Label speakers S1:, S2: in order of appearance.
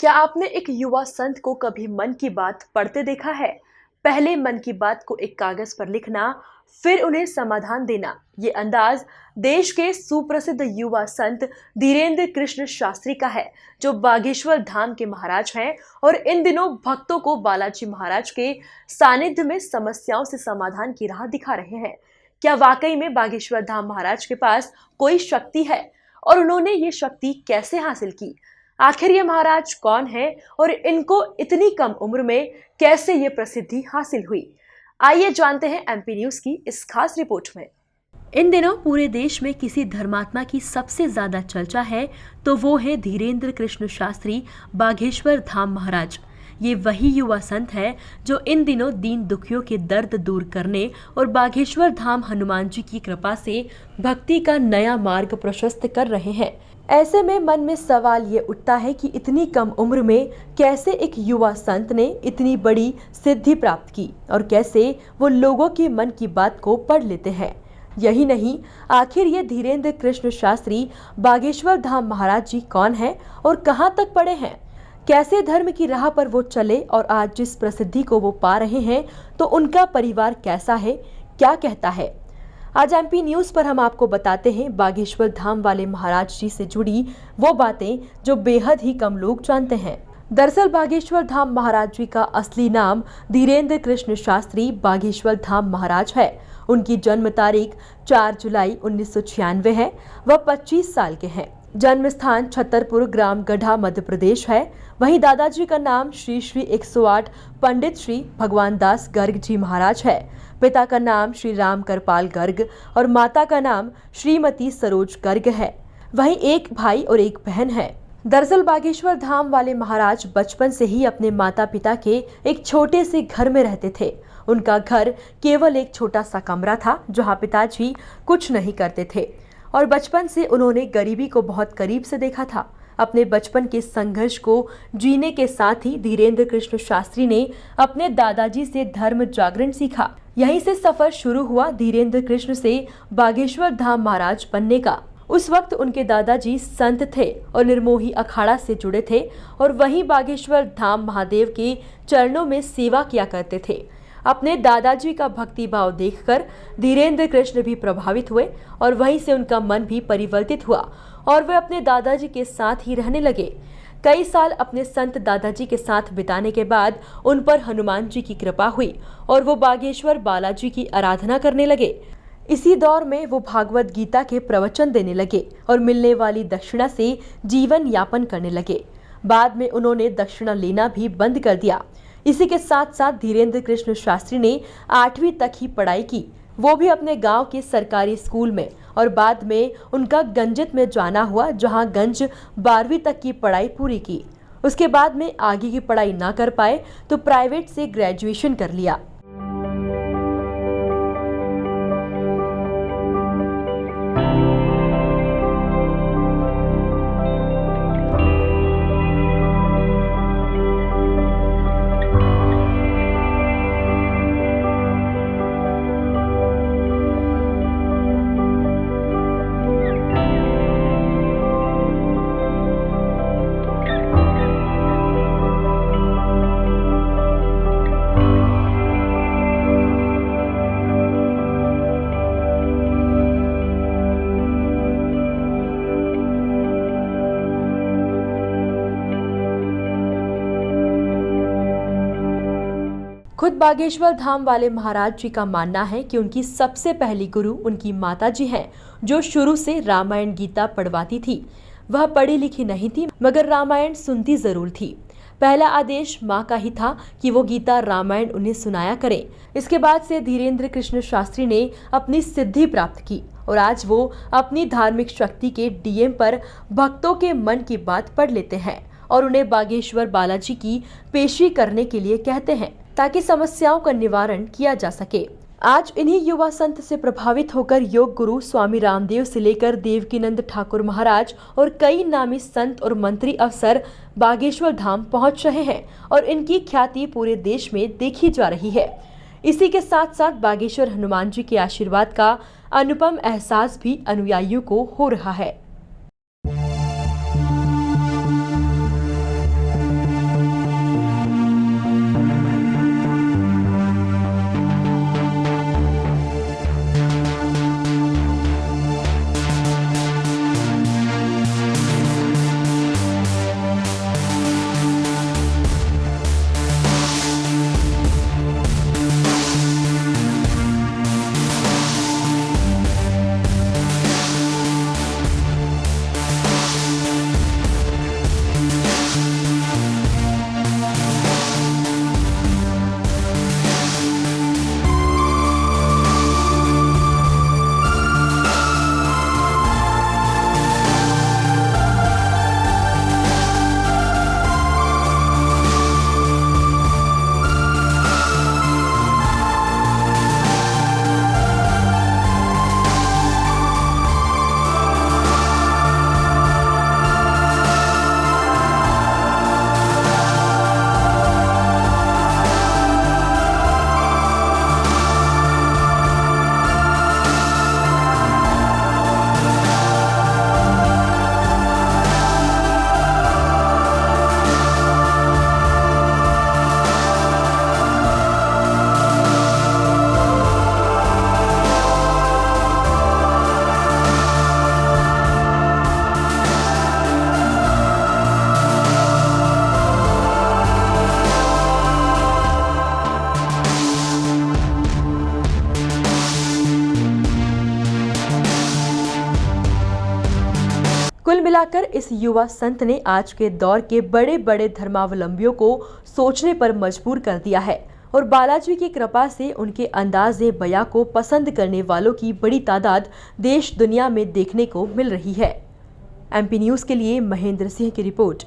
S1: क्या आपने एक युवा संत को कभी मन की बात पढ़ते देखा है? पहले मन की बात को एक कागज पर लिखना, फिर उन्हें समाधान देना। ये अंदाज देश के सुप्रसिद्ध युवा संत धीरेंद्र कृष्ण शास्त्री का है, जो बागेश्वर धाम के महाराज हैं और इन दिनों भक्तों को बालाजी महाराज के सानिध्य में समस्याओं से समाधान की राह दिखा रहे हैं। क्या वाकई में बागेश्वर धाम महाराज के पास कोई शक्ति है और उन्होंने ये शक्ति कैसे हासिल की? आखिर ये महाराज कौन है और इनको इतनी कम उम्र में कैसे ये प्रसिद्धि हासिल हुई? आइए जानते हैं एमपी न्यूज की इस खास रिपोर्ट में। इन दिनों पूरे देश में किसी धर्मात्मा की सबसे ज्यादा चर्चा है तो वो है धीरेंद्र कृष्ण शास्त्री बागेश्वर धाम महाराज। ये वही युवा संत है जो इन दिनों दीन दुखियों के दर्द दूर करने और बागेश्वर धाम हनुमान जी की कृपा से भक्ति का नया मार्ग प्रशस्त कर रहे हैं। ऐसे में मन में सवाल ये उठता है कि इतनी कम उम्र में कैसे एक युवा संत ने इतनी बड़ी सिद्धि प्राप्त की और कैसे वो लोगों के मन की बात को पढ़ लेते हैं। यही नहीं, आखिर ये धीरेंद्र कृष्ण शास्त्री बागेश्वर धाम महाराज जी कौन है और कहाँ तक पढ़े हैं? कैसे धर्म की राह पर वो चले और आज जिस प्रसिद्धि को वो पा रहे हैं, तो उनका परिवार कैसा है, क्या कहता है? आज एमपी न्यूज पर हम आपको बताते हैं बागेश्वर धाम वाले महाराज जी से जुड़ी वो बातें जो बेहद ही कम लोग जानते हैं। दरअसल बागेश्वर धाम महाराज जी का असली नाम धीरेंद्र कृष्ण शास्त्री बागेश्वर धाम महाराज है। उनकी जन्म तारीख 4 जुलाई 1996 है। वह 25 साल के हैं। जन्म स्थान छतरपुर ग्राम गढ़ा मध्य प्रदेश है। वहीं दादाजी का नाम श्री श्री 108 पंडित श्री भगवान दास गर्ग जी महाराज है। पिता का नाम श्री राम करपाल गर्ग और माता का नाम श्रीमती सरोज गर्ग है। वहीं एक भाई और एक बहन है। दरअसल बागेश्वर धाम वाले महाराज बचपन से ही अपने माता पिता के एक छोटे से घर में रहते थे। उनका घर केवल एक छोटा सा कमरा था जहाँ पिताजी कुछ नहीं करते थे और बचपन से उन्होंने गरीबी को बहुत करीब से देखा था। अपने बचपन के संघर्ष को जीने के साथ ही धीरेंद्र कृष्ण शास्त्री ने अपने दादाजी से धर्म जागरण सीखा। यहीं से सफर शुरू हुआ धीरेंद्र कृष्ण से बागेश्वर धाम महाराज बनने का। उस वक्त उनके दादाजी संत थे और निर्मोही अखाड़ा से जुड़े थे और वहीं बागेश्वर धाम महादेव के चरणों में सेवा किया करते थे। अपने दादाजी का भक्ति भाव देखकर धीरेंद्र कृष्ण भी प्रभावित हुए और वहीं से उनका मन भी परिवर्तित हुआ और वे अपने दादाजी के साथ ही रहने लगे। कई साल अपने संत दादाजी के साथ बिताने के बाद उन पर हनुमान जी की कृपा हुई और वो बागेश्वर बालाजी की आराधना करने लगे। इसी दौर में वो भागवत गीता के प्रवचन देने लगे और मिलने वाली दक्षिणा से जीवन यापन करने लगे। बाद में उन्होंने दक्षिणा लेना भी बंद कर दिया। इसी के साथ साथ धीरेंद्र कृष्ण शास्त्री ने 8वीं तक ही पढ़ाई की, वो भी अपने गांव के सरकारी स्कूल में, और बाद में उनका गंजित में जाना हुआ जहां गंज 12वीं तक की पढ़ाई पूरी की। उसके बाद में आगे की पढ़ाई ना कर पाए तो प्राइवेट से ग्रेजुएशन कर लिया। खुद बागेश्वर धाम वाले महाराज जी का मानना है कि उनकी सबसे पहली गुरु उनकी माता जी हैं, जो शुरू से रामायण गीता पढ़वाती थी। वह पढ़ी लिखी नहीं थी मगर रामायण सुनती जरूर थी। पहला आदेश माँ का ही था कि वो गीता रामायण उन्हें सुनाया करें। इसके बाद से धीरेंद्र कृष्ण शास्त्री ने अपनी सिद्धि प्राप्त की और आज वो अपनी धार्मिक शक्ति के डीएम पर भक्तों के मन की बात पढ़ लेते हैं और उन्हें बागेश्वर बालाजी की पेशी करने के लिए कहते हैं ताकि समस्याओं का निवारण किया जा सके। आज इन्हीं युवा संत से प्रभावित होकर योग गुरु स्वामी रामदेव से लेकर देवकीनंद ठाकुर महाराज और कई नामी संत और मंत्री अफसर बागेश्वर धाम पहुंच रहे हैं और इनकी ख्याति पूरे देश में देखी जा रही है। इसी के साथ साथ बागेश्वर हनुमान जी के आशीर्वाद का अनुपम एहसास भी अनुयायियों को हो रहा है। मिलाकर इस युवा संत ने आज के दौर के बड़े बड़े धर्मावलंबियों को सोचने पर मजबूर कर दिया है और बालाजी की कृपा से उनके अंदाज़े बयां को पसंद करने वालों की बड़ी तादाद देश दुनिया में देखने को मिल रही है। MP न्यूज़ के लिए महेंद्र सिंह की रिपोर्ट।